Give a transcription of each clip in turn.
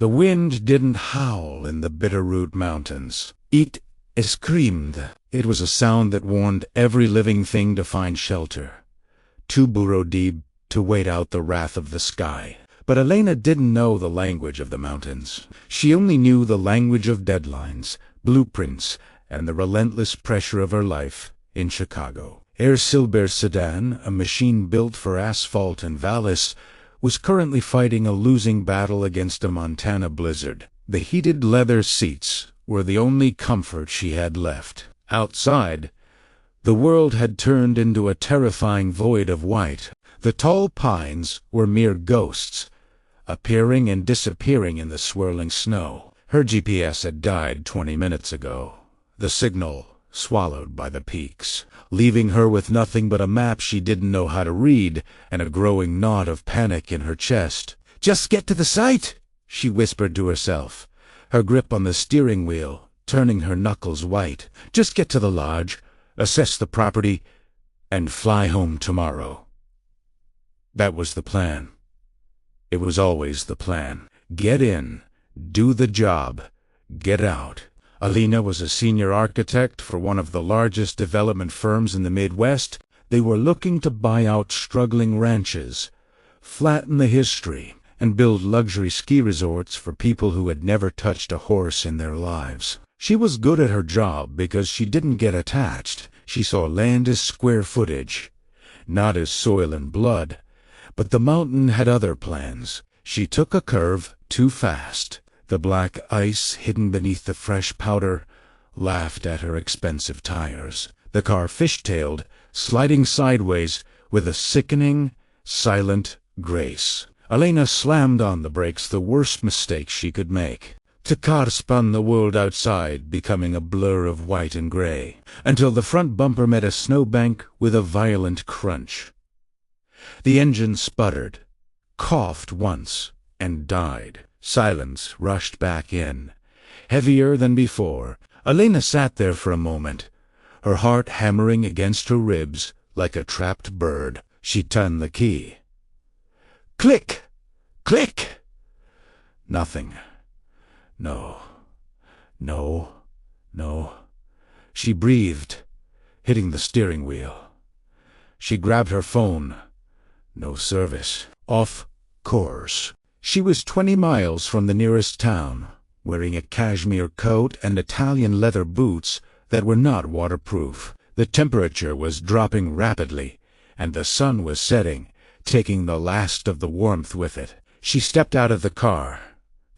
The wind didn't howl in the Bitterroot Mountains. It screamed. It was a sound that warned every living thing to find shelter, too burrow deep to wait out the wrath of the sky. But Elena didn't know the language of the mountains. She only knew the language of deadlines, blueprints, and the relentless pressure of her life in Chicago. Air Silber's sedan, a machine built for asphalt and Vallis, was currently fighting a losing battle against a Montana blizzard. The heated leather seats were the only comfort she had left. Outside, the world had turned into a terrifying void of white. The tall pines were mere ghosts, appearing and disappearing in the swirling snow. Her GPS had died 20 minutes ago, the signal swallowed by the peaks, leaving her with nothing but a map she didn't know how to read and a growing knot of panic in her chest. "Just get to the site," she whispered to herself, her grip on the steering wheel turning her knuckles white. "Just get to the lodge, assess the property, and fly home tomorrow." That was the plan. It was always the plan. Get in, do the job, get out. Elena was a senior architect for one of the largest development firms in the Midwest. They were looking to buy out struggling ranches, flatten the history, and build luxury ski resorts for people who had never touched a horse in their lives. She was good at her job because she didn't get attached. She saw land as square footage, not as soil and blood. But the mountain had other plans. She took a curve too fast. The black ice hidden beneath the fresh powder laughed at her expensive tires. The car fishtailed, sliding sideways with a sickening, silent grace. Elena slammed on the brakes, the worst mistake she could make. The car spun the world outside, becoming a blur of white and gray, until the front bumper met a snowbank with a violent crunch. The engine sputtered, coughed once, and died. Silence rushed back in, heavier than before. Elena sat there for a moment, her heart hammering against her ribs like a trapped bird. She turned the key. Click! Click! Nothing. No. No. No. She breathed, hitting the steering wheel. She grabbed her phone. No service. Off course. She was 20 miles from the nearest town, wearing a cashmere coat and Italian leather boots that were not waterproof. The temperature was dropping rapidly, and the sun was setting, taking the last of the warmth with it. She stepped out of the car,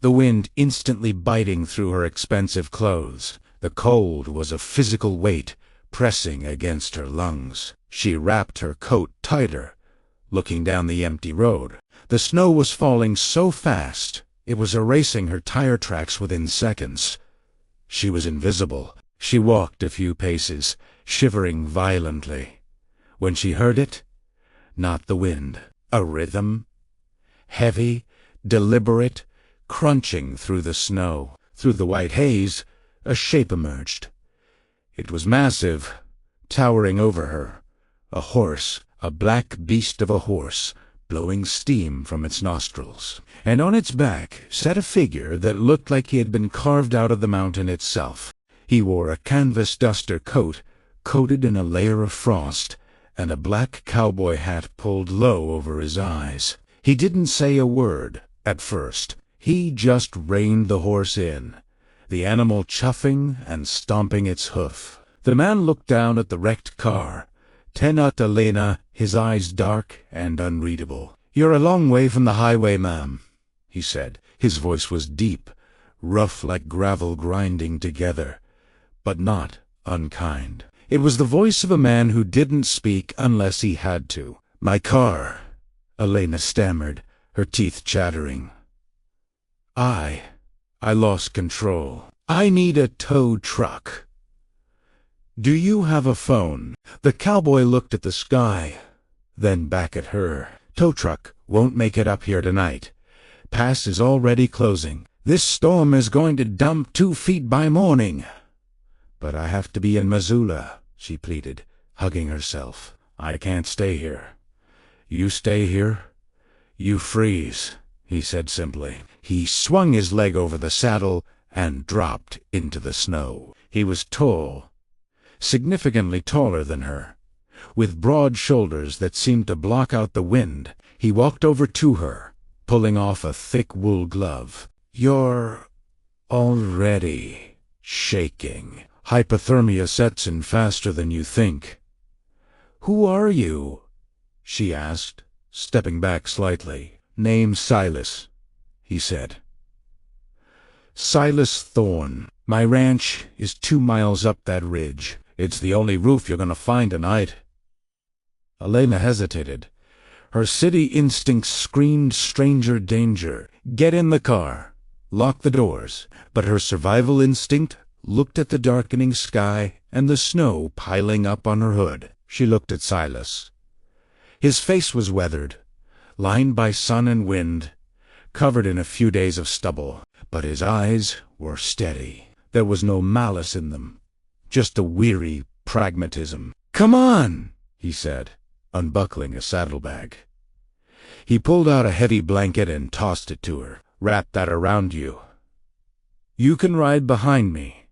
the wind instantly biting through her expensive clothes. The cold was a physical weight pressing against her lungs. She wrapped her coat tighter, looking down the empty road. The snow was falling so fast, it was erasing her tire tracks within seconds. She was invisible. She walked a few paces, shivering violently. When she heard it, not the wind, a rhythm, heavy, deliberate, crunching through the snow. Through the white haze, a shape emerged. It was massive, towering over her. A horse, a black beast of a horse, blowing steam from its nostrils. And on its back sat a figure that looked like he had been carved out of the mountain itself. He wore a canvas duster coat, coated in a layer of frost, and a black cowboy hat pulled low over his eyes. He didn't say a word at first. He just reined the horse in, the animal chuffing and stomping its hoof. The man looked down at the wrecked car, then at Elena, his eyes dark and unreadable. "You're a long way from the highway, ma'am," he said. His voice was deep, rough like gravel grinding together, but not unkind. It was the voice of a man who didn't speak unless he had to. "My car," Elena stammered, her teeth chattering. I lost control. I need a tow truck." "Do you have a phone?" The cowboy looked at the sky, then back at her. "Tow truck won't make it up here tonight. Pass is already closing. This storm is going to dump 2 feet by morning." "But I have to be in Missoula," she pleaded, hugging herself. "I can't stay here. You stay here, you freeze. he said simply. He swung his leg over the saddle and dropped into the snow. He was tall, significantly taller than her, with broad shoulders that seemed to block out the wind. He walked over to her, pulling off a thick wool glove. "You're already shaking. Hypothermia sets in faster than you think." "Who are you?" she asked, stepping back slightly. "Name's Silas," he said. "Silas Thorne. My ranch is 2 miles up that ridge. It's the only roof you're going to find tonight." Elena hesitated. Her city instincts screamed stranger danger. Get in the car. Lock the doors. But her survival instinct looked at the darkening sky and the snow piling up on her hood. She looked at Silas. His face was weathered, lined by sun and wind, covered in a few days of stubble, but his eyes were steady. There was no malice in them, just a weary pragmatism. "Come on," he said, unbuckling a saddlebag. He pulled out a heavy blanket and tossed it to her. "Wrap that around you. You can ride behind me."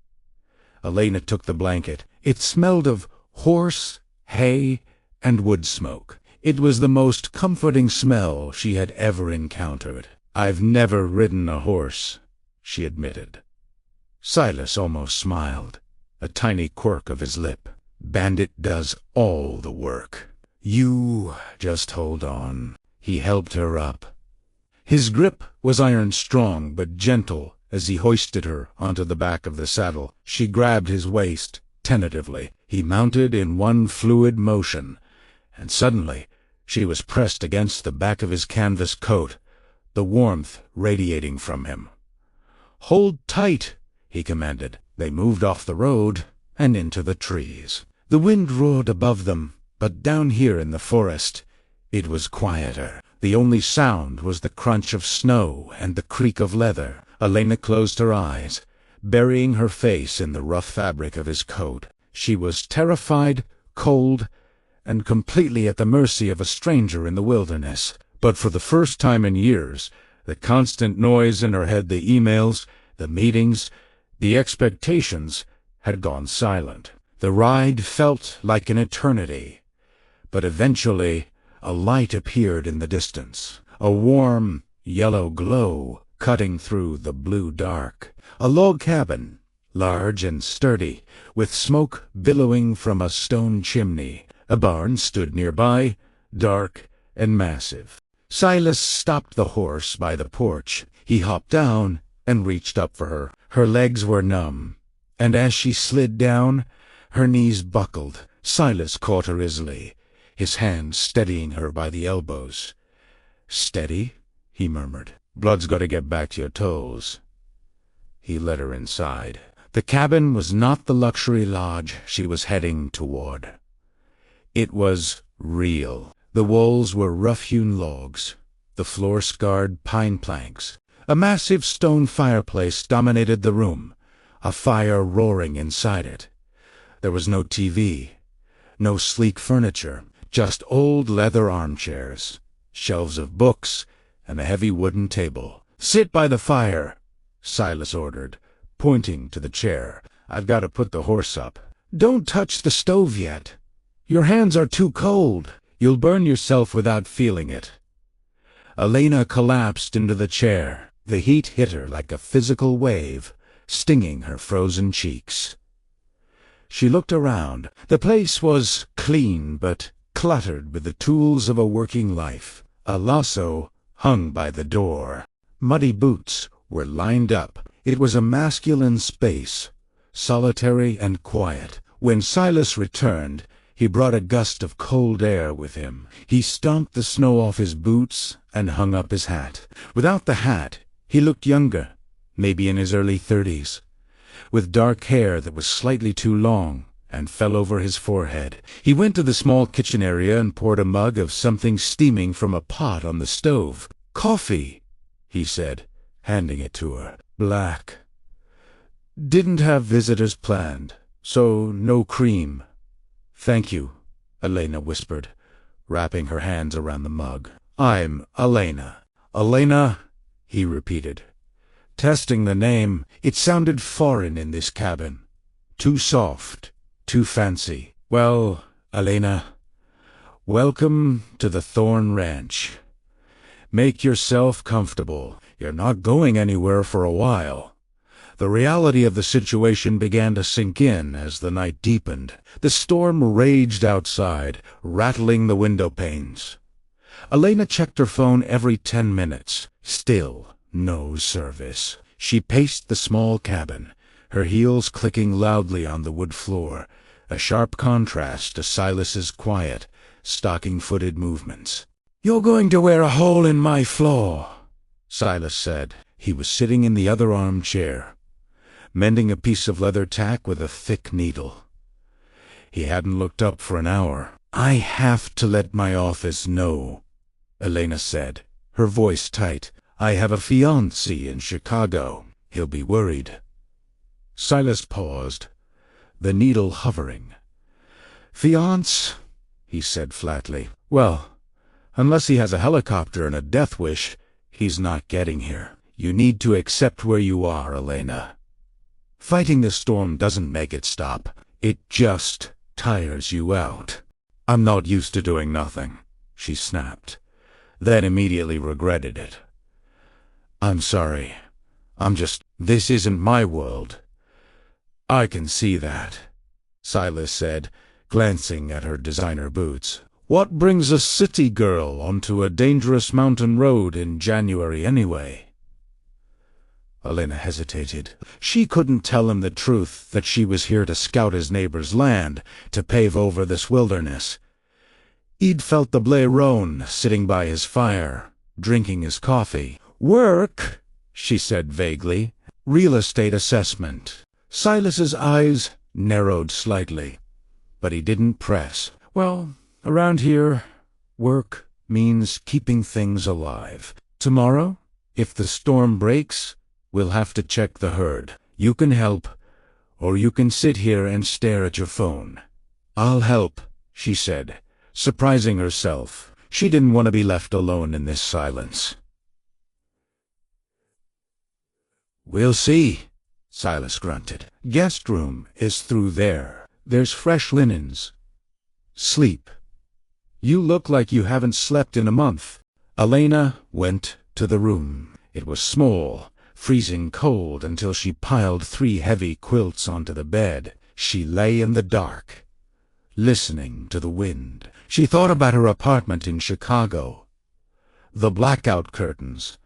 Elena took the blanket. It smelled of horse, hay, and wood smoke. It was the most comforting smell she had ever encountered. "I've never ridden a horse," she admitted. Silas almost smiled, a tiny quirk of his lip. "Bandit does all the work. You just hold on." He helped her up. His grip was iron-strong but gentle as he hoisted her onto the back of the saddle. She grabbed his waist tentatively. He mounted in one fluid motion, and suddenly she was pressed against the back of his canvas coat, the warmth radiating from him. "Hold tight," he commanded. They moved off the road and into the trees. The wind roared above them, but down here in the forest it was quieter. The only sound was the crunch of snow and the creak of leather. Elena closed her eyes, burying her face in the rough fabric of his coat. She was terrified, cold, and completely at the mercy of a stranger in the wilderness. But for the first time in years, the constant noise in her head, the emails, the meetings, the expectations, had gone silent. The ride felt like an eternity. But eventually, a light appeared in the distance, a warm, yellow glow cutting through the blue dark. A log cabin, large and sturdy, with smoke billowing from a stone chimney. A barn stood nearby, dark and massive. Silas stopped the horse by the porch. He hopped down and reached up for her. Her legs were numb, and as she slid down, her knees buckled. Silas caught her easily, his hand steadying her by the elbows. "Steady," he murmured. "Blood's got to get back to your toes." He led her inside. The cabin was not the luxury lodge she was heading toward. It was real. The walls were rough-hewn logs, the floor scarred pine planks. A massive stone fireplace dominated the room, a fire roaring inside it. There was no TV, no sleek furniture, just old leather armchairs, shelves of books, and a heavy wooden table. "Sit by the fire," Silas ordered, pointing to the chair. "I've got to put the horse up." "Don't touch the stove yet. Your hands are too cold. You'll burn yourself without feeling it." Elena collapsed into the chair. The heat hit her like a physical wave, stinging her frozen cheeks. She looked around. The place was clean but cluttered with the tools of a working life. A lasso hung by the door. Muddy boots were lined up. It was a masculine space, solitary and quiet. When Silas returned, he brought a gust of cold air with him. He stomped the snow off his boots and hung up his hat. Without the hat, he looked younger, maybe in his early 30s, with dark hair that was slightly too long and fell over his forehead. He went to the small kitchen area and poured a mug of something steaming from a pot on the stove. "Coffee," he said, handing it to her. "Black. Didn't have visitors planned, so no cream." "Thank you," Elena whispered, wrapping her hands around the mug. "I'm Elena. Elena he repeated. Testing the name, it sounded foreign in this cabin. Too soft, too fancy. Well, Elena, welcome to the Thorne Ranch. Make yourself comfortable. You're not going anywhere for a while. The reality of the situation began to sink in as the night deepened. The storm raged outside, rattling the window panes. Elena checked her phone every 10 minutes. Still no service. She paced the small cabin, her heels clicking loudly on the wood floor, a sharp contrast to Silas's quiet, stocking-footed movements. "You're going to wear a hole in my floor," Silas said. He was sitting in the other armchair, mending a piece of leather tack with a thick needle. He hadn't looked up for an hour. "I have to let my office know," Elena said, her voice tight. "I have a fiancé in Chicago. He'll be worried." Silas paused, the needle hovering. "Fiancé?" he said flatly. "Well, unless he has a helicopter and a death wish, he's not getting here. You need to accept where you are, Elena. Fighting the storm doesn't make it stop. It just tires you out." "I'm not used to doing nothing," she snapped, then immediately regretted it. "I'm sorry. This isn't my world." "I can see that," Silas said, glancing at her designer boots. "What brings a city girl onto a dangerous mountain road in January anyway?" Elena hesitated. She couldn't tell him the truth, that she was here to scout his neighbor's land, to pave over this wilderness. He'd felt the Blaireau sitting by his fire, drinking his coffee. "Work," she said vaguely. "Real estate assessment." Silas's eyes narrowed slightly, but he didn't press. "Well, around here, work means keeping things alive. Tomorrow, if the storm breaks, we'll have to check the herd. You can help, or you can sit here and stare at your phone." "I'll help," she said, surprising herself. She didn't want to be left alone in this silence. "We'll see," Silas grunted. "Guest room is through there. There's fresh linens. Sleep. You look like you haven't slept in a month." Elena went to the room. It was small, freezing cold until she piled 3 heavy quilts onto the bed. She lay in the dark, listening to the wind. She thought about her apartment in Chicago. The blackout curtains,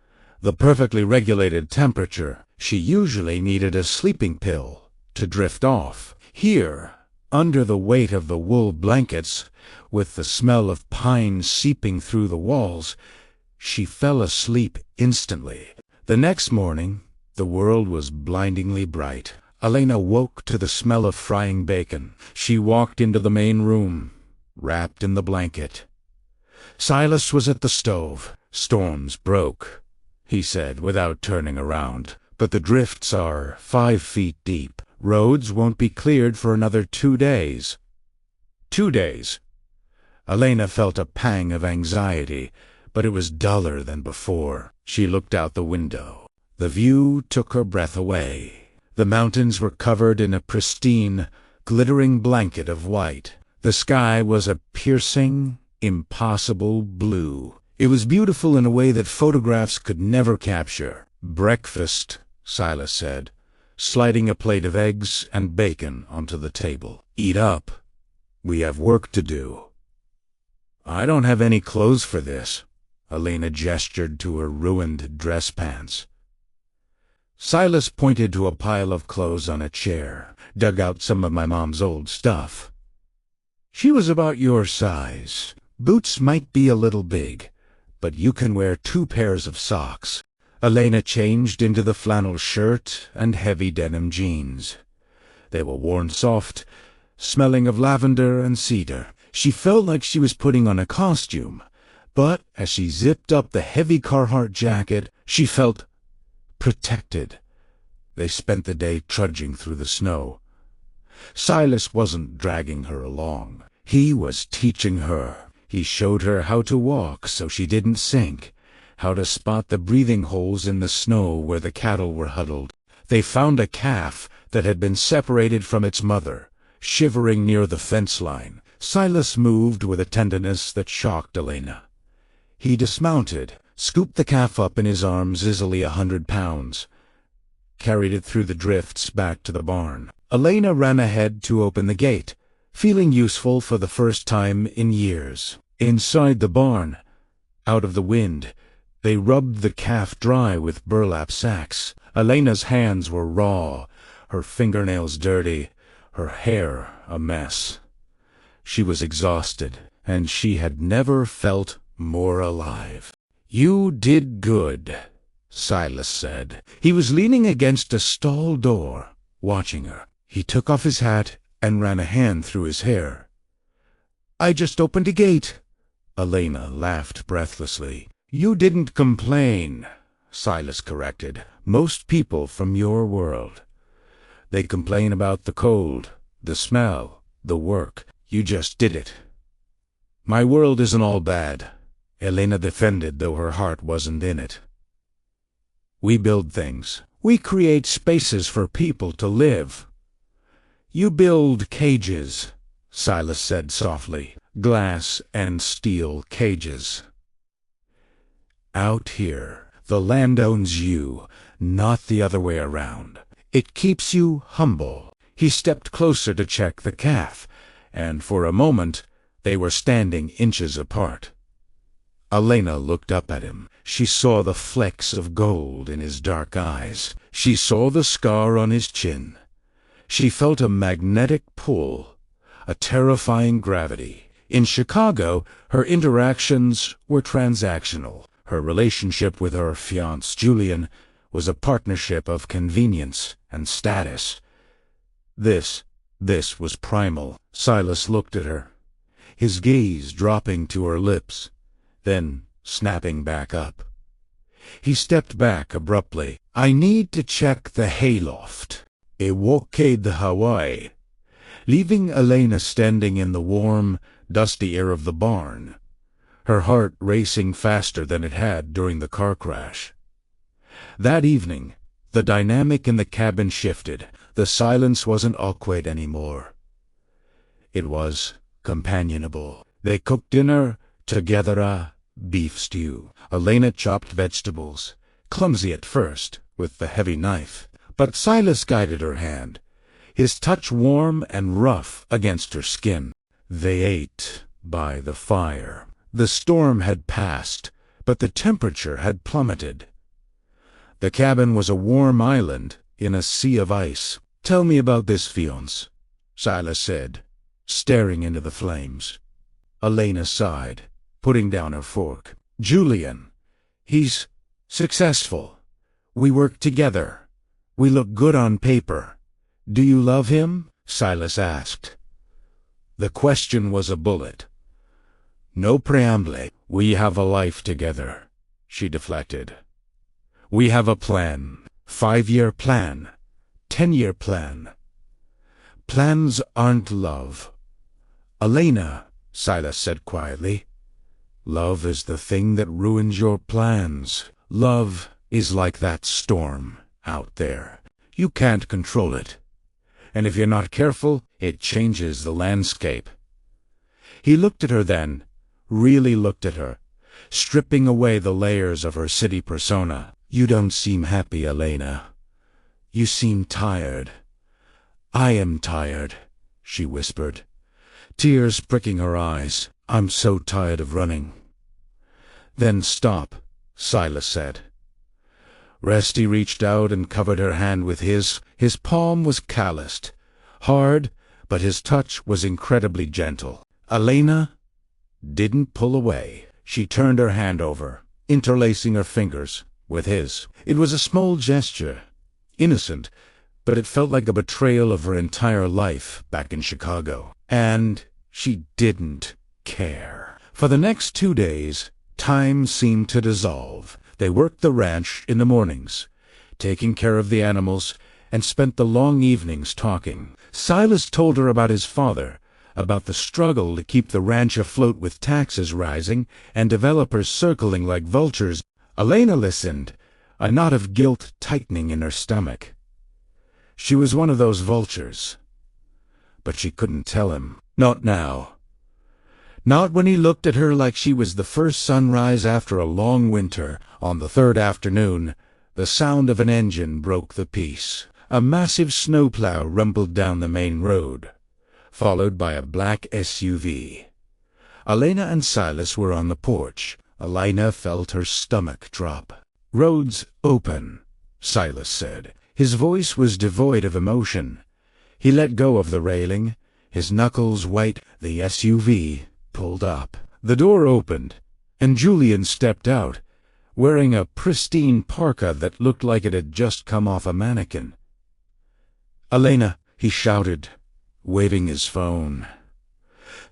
the perfectly regulated temperature. She usually needed a sleeping pill to drift off. Here, under the weight of the wool blankets, with the smell of pine seeping through the walls, she fell asleep instantly. The next morning, the world was blindingly bright. Elena woke to the smell of frying bacon. She walked into the main room, wrapped in the blanket. Silas was at the stove. "Storms broke," he said without turning around. "But the drifts are 5 feet deep. Roads won't be cleared for another 2 days." 2 days. Elena felt a pang of anxiety, but it was duller than before. She looked out the window. The view took her breath away. The mountains were covered in a pristine, glittering blanket of white. The sky was a piercing, impossible blue. It was beautiful in a way that photographs could never capture. "Breakfast," Silas said, sliding a plate of eggs and bacon onto the table. "Eat up. We have work to do." "I don't have any clothes for this." Elena gestured to her ruined dress pants. Silas pointed to a pile of clothes on a chair. "Dug out some of my mom's old stuff. She was about your size. Boots might be a little big, but you can wear 2 pairs of socks." Elena changed into the flannel shirt and heavy denim jeans. They were worn soft, smelling of lavender and cedar. She felt like she was putting on a costume, but as she zipped up the heavy Carhartt jacket, she felt protected. They spent the day trudging through the snow. Silas wasn't dragging her along. He was teaching her. He showed her how to walk so she didn't sink, how to spot the breathing holes in the snow where the cattle were huddled. They found a calf that had been separated from its mother, shivering near the fence line. Silas moved with a tenderness that shocked Elena. He dismounted, scooped the calf up in his arms, easily 100 pounds, carried it through the drifts back to the barn. Elena ran ahead to open the gate, feeling useful for the first time in years. Inside the barn, out of the wind, they rubbed the calf dry with burlap sacks. Elena's hands were raw, her fingernails dirty, her hair a mess. She was exhausted, and she had never felt more alive. "You did good," Silas said. He was leaning against a stall door, watching her. He took off his hat and ran a hand through his hair. "I just opened a gate." Elena laughed breathlessly. "You didn't complain," Silas corrected. "Most people from your world. They complain about the cold, the smell, the work. You just did it." "My world isn't all bad," Elena defended, though her heart wasn't in it. "We build things. We create spaces for people to live." "You build cages," Silas said softly. "Glass and steel cages. Out here, the land owns you, not the other way around. It keeps you humble." He stepped closer to check the calf, and for a moment they were standing inches apart. Elena looked up at him. She saw the flecks of gold in his dark eyes. She saw the scar on his chin. She felt a magnetic pull, a terrifying gravity. In Chicago, her interactions were transactional. Her relationship with her fiancé Julian was a partnership of convenience and status. This was primal. Silas looked at her, his gaze dropping to her lips, then snapping back up. He stepped back abruptly. "I need to check the hayloft." He walked the Hawaii, leaving Elena standing in the warm, dusty air of the barn, her heart racing faster than it had during the car crash. That evening, the dynamic in the cabin shifted. The silence wasn't awkward anymore. It was companionable. They cooked dinner together, beef stew. Elena chopped vegetables, clumsy at first, with the heavy knife. But Silas guided her hand, his touch warm and rough against her skin. They ate by the fire. The storm had passed, but the temperature had plummeted. The cabin was a warm island in a sea of ice. "Tell me about this fiancé," Silas said, staring into the flames. Elena sighed, putting down her fork. "Julian. He's successful. We work together. We look good on paper. Do you love him?" Silas asked. The question was a bullet. No preamble. "We have a life together," she deflected. "We have a plan. 5-year plan. 10-year plan. Plans aren't love." "Elena," Silas said quietly, "love is the thing that ruins your plans. Love is like that storm out there. You can't control it. And if you're not careful, it changes the landscape." He looked at her then, really looked at her, stripping away the layers of her city persona. "You don't seem happy, Elena. You seem tired." "I am tired," she whispered, tears pricking her eyes. "I'm so tired of running." "Then stop," Silas said. Rusty reached out and covered her hand with his. His palm was calloused, hard, but his touch was incredibly gentle. Elena didn't pull away. She turned her hand over, interlacing her fingers with his. It was a small gesture, innocent, but it felt like a betrayal of her entire life back in Chicago. And she didn't care. For the next 2 days, time seemed to dissolve. They worked the ranch in the mornings, taking care of the animals, and spent the long evenings talking. Silas told her about his father, about the struggle to keep the ranch afloat with taxes rising and developers circling like vultures. Elena listened, a knot of guilt tightening in her stomach. She was one of those vultures. But she couldn't tell him. Not now. Not when he looked at her like she was the first sunrise after a long winter. On the third afternoon, the sound of an engine broke the peace. A massive snowplow rumbled down the main road, followed by a black SUV. Elena and Silas were on the porch. Elena felt her stomach drop. "Road's open," Silas said. His voice was devoid of emotion. He let go of the railing, his knuckles white. The SUV pulled up. The door opened, and Julian stepped out, wearing a pristine parka that looked like it had just come off a mannequin. "Elena," he shouted, waving his phone.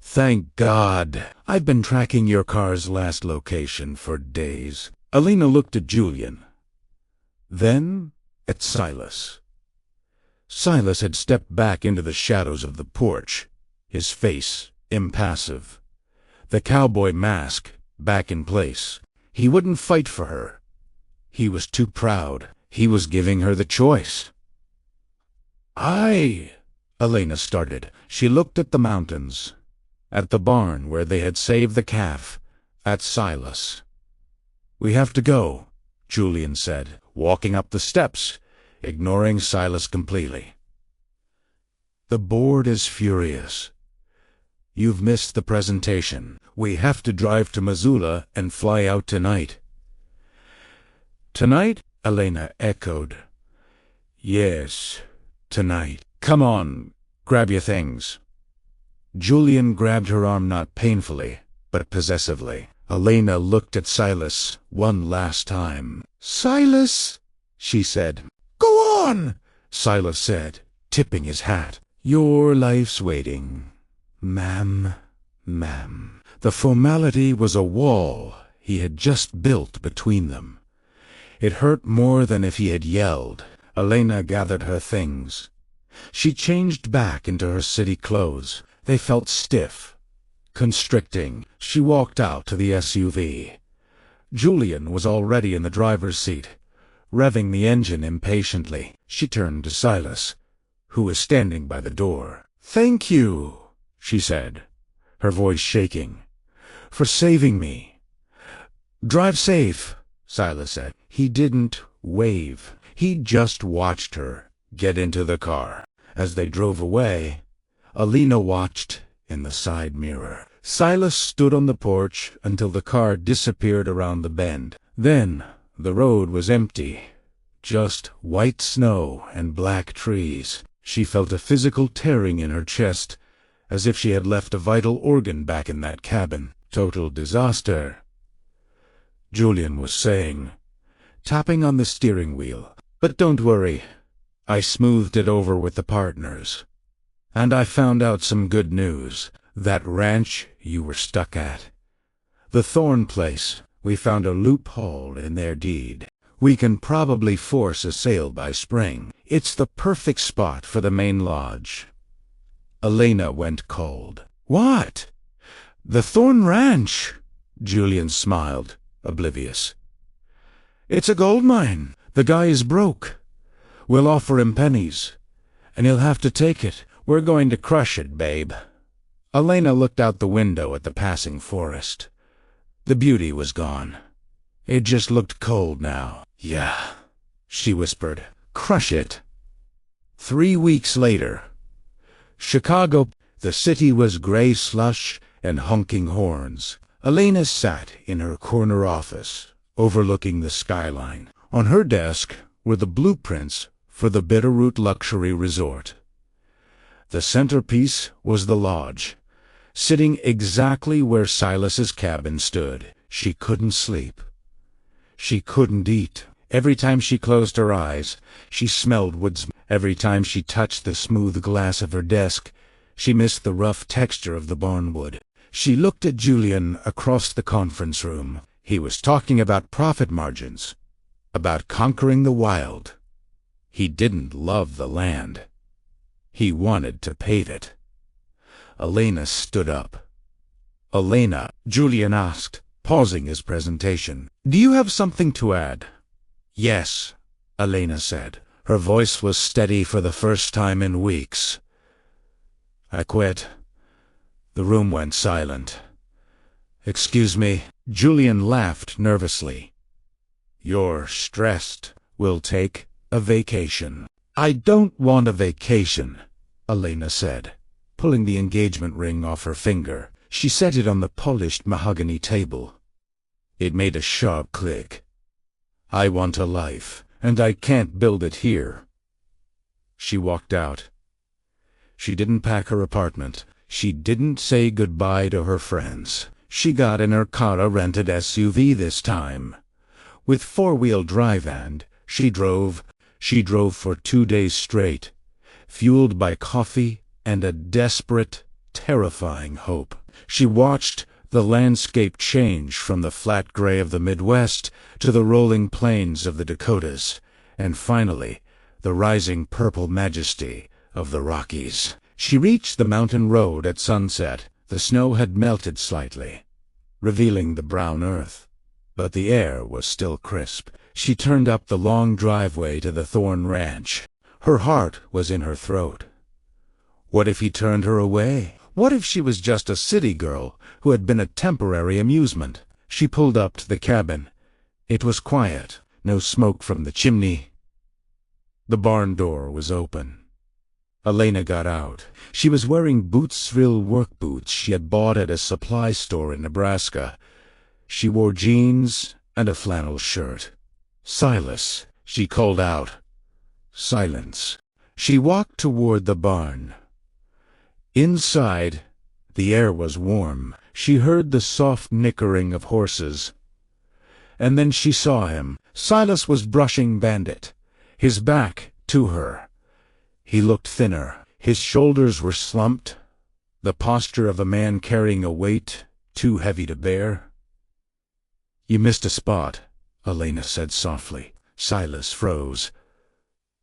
"Thank God. I've been tracking your car's last location for days." Elena looked at Julian, then at Silas. Silas had stepped back into the shadows of the porch, his face impassive, the cowboy mask back in place. He wouldn't fight for her. He was too proud. He was giving her the choice. Elena started. She looked at the mountains, at the barn where they had saved the calf, at Silas. "We have to go," Julian said, walking up the steps, ignoring Silas completely. "The board is furious. You've missed the presentation. We have to drive to Missoula and fly out tonight." "Tonight?" Elena echoed. "Yes, tonight. Come on, grab your things." Julian grabbed her arm not painfully, but possessively. Elena looked at Silas one last time. "Silas," she said. "Go on," Silas said, tipping his hat. "Your life's waiting, ma'am." The formality was a wall he had just built between them. It hurt more than if he had yelled. Elena gathered her things. She changed back into her city clothes. They felt stiff, constricting. She walked out to the SUV. Julian was already in the driver's seat, revving the engine impatiently. She turned to Silas, who was standing by the door. "Thank you," she said, her voice shaking, "for saving me." "Drive safe," Silas said. He didn't wave. He just watched her get into the car. As they drove away, Elena watched in the side mirror. Silas stood on the porch until the car disappeared around the bend. Then the road was empty, just white snow and black trees. She felt a physical tearing in her chest, as if she had left a vital organ back in that cabin. "Total disaster," Julian was saying, tapping on the steering wheel. "But don't worry. I smoothed it over with the partners. And I found out some good news. That ranch you were stuck at, the Thorne place, we found a loophole in their deed. We can probably force a sale by spring. It's the perfect spot for the main lodge." Elena went cold. "What?" "The Thorne Ranch," Julian smiled, oblivious. "It's a gold mine. The guy is broke. We'll offer him pennies, and he'll have to take it. We're going to crush it, babe." Elena looked out the window at the passing forest. The beauty was gone. It just looked cold now. "Yeah," she whispered. "Crush it." 3 weeks later, Chicago. The city was gray slush and honking horns. Elena sat in her corner office, overlooking the skyline. On her desk were the blueprints for the Bitterroot Luxury Resort. The centerpiece was the lodge, sitting exactly where Silas's cabin stood. She couldn't sleep. She couldn't eat. Every time she closed her eyes, she smelled woods. Every time she touched the smooth glass of her desk, she missed the rough texture of the barnwood. She looked at Julian across the conference room. He was talking about profit margins, about conquering the wild. He didn't love the land. He wanted to pave it. Elena stood up. "Elena," Julian asked, pausing his presentation. "Do you have something to add?" "Yes," Elena said. Her voice was steady for the first time in weeks. "I quit." The room went silent. "Excuse me." Julian laughed nervously. "You're stressed. We'll take a vacation." "I don't want a vacation," Elena said, pulling the engagement ring off her finger. She set it on the polished mahogany table. It made a sharp click. "I want a life, and I can't build it here." She walked out. She didn't pack her apartment. She didn't say goodbye to her friends. She got in her Cara rented SUV this time. With four-wheel drive, and she drove for 2 days straight, fueled by coffee and a desperate, terrifying hope. She watched the landscape change from the flat gray of the Midwest to the rolling plains of the Dakotas, and finally, the rising purple majesty of the Rockies. She reached the mountain road at sunset. The snow had melted slightly, revealing the brown earth, but the air was still crisp. She turned up the long driveway to the Thorne ranch. Her heart was in her throat. What if he turned her away? What if she was just a city girl who had been a temporary amusement? She pulled up to the cabin. It was quiet, no smoke from the chimney. The barn door was open. Elena got out. She was wearing Bootsville work boots she had bought at a supply store in Nebraska. She wore jeans and a flannel shirt. "Silas," she called out. Silence. She walked toward the barn. Inside, the air was warm. She heard the soft nickering of horses. And then she saw him. Silas was brushing Bandit, his back to her. He looked thinner. His shoulders were slumped, the posture of a man carrying a weight too heavy to bear. "You missed a spot," Elena said softly. Silas froze.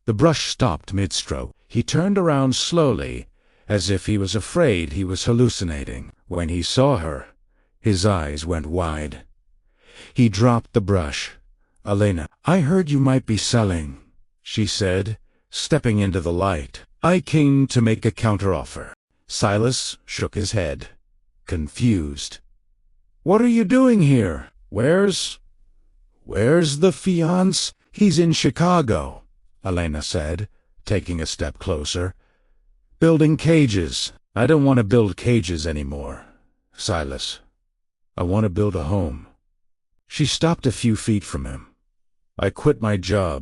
The brush stopped mid-stroke. He turned around slowly, as if he was afraid he was hallucinating. When he saw her, his eyes went wide. He dropped the brush. "Elena, I heard you might be selling," she said, stepping into the light. "I came to make a counteroffer." Silas shook his head, confused. "What are you doing here? Where's the fiancé?" "He's in Chicago," Elena said, taking a step closer. "Building cages." "I don't want to build cages anymore, Silas. I want to build a home." She stopped a few feet from him. "I quit my job.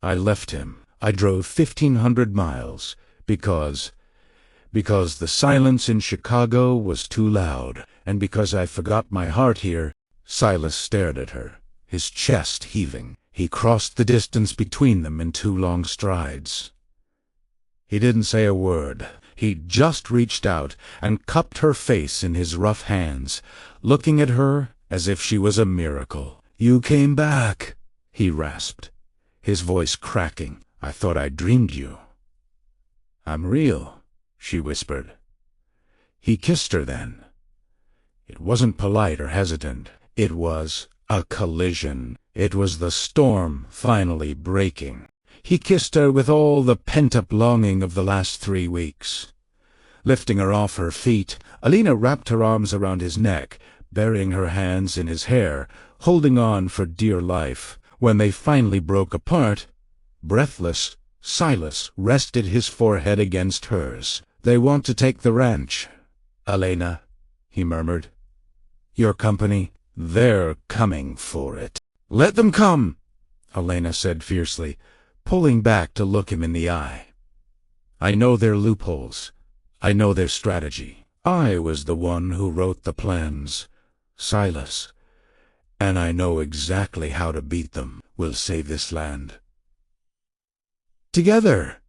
I left him. I drove 1,500 miles because the silence in Chicago was too loud, and because I forgot my heart here." Silas stared at her, his chest heaving. He crossed the distance between them in 2 long strides. He didn't say a word. He just reached out and cupped her face in his rough hands, looking at her as if she was a miracle. "You came back," he rasped, his voice cracking. "I thought I dreamed you." "I'm real," she whispered. He kissed her then. It wasn't polite or hesitant. It was a collision. It was the storm finally breaking. He kissed her with all the pent-up longing of the last 3 weeks. Lifting her off her feet, Elena wrapped her arms around his neck, burying her hands in his hair, holding on for dear life. When they finally broke apart, breathless, Silas rested his forehead against hers. "They want to take the ranch, Elena," he murmured. "Your company, they're coming for it." "Let them come," Elena said fiercely, pulling back to look him in the eye. "I know their loopholes. I know their strategy. I was the one who wrote the plans, Silas, and I know exactly how to beat them. We'll save this land." "Together,"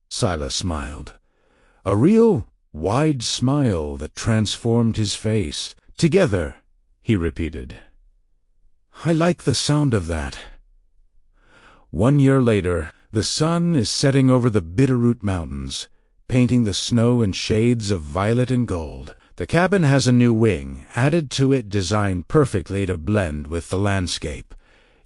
Silas smiled, a real, wide smile that transformed his face. "Together," he repeated. "I like the sound of that." 1 year later, the sun is setting over the Bitterroot Mountains, painting the snow in shades of violet and gold. The cabin has a new wing added to it, designed perfectly to blend with the landscape,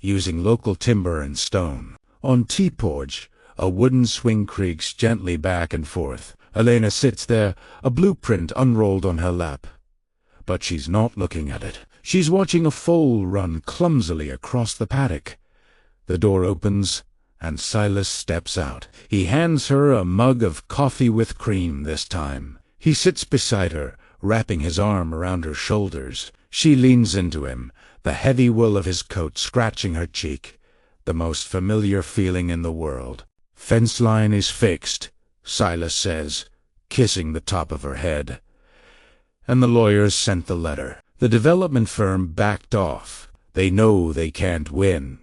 using local timber and stone. On T-Porch, a wooden swing creaks gently back and forth. Elena sits there, a blueprint unrolled on her lap. But she's not looking at it. She's watching a foal run clumsily across the paddock. The door opens, and Silas steps out. He hands her a mug of coffee with cream this time. He sits beside her, wrapping his arm around her shoulders. She leans into him, the heavy wool of his coat scratching her cheek, the most familiar feeling in the world. "Fence line is fixed," Silas says, kissing the top of her head. "And the lawyers sent the letter." The development firm backed off. They know they can't win.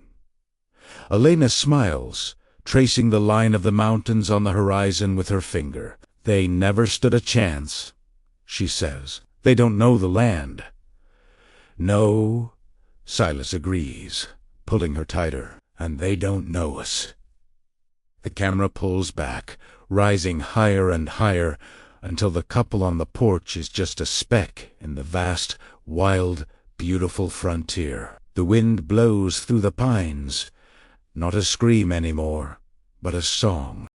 Elena smiles, tracing the line of the mountains on the horizon with her finger. "They never stood a chance," she says. "They don't know the land." "No," Silas agrees, pulling her tighter. "And they don't know us." The camera pulls back, rising higher and higher, until the couple on the porch is just a speck in the vast, wild, beautiful frontier. The wind blows through the pines, not a scream anymore, but a song.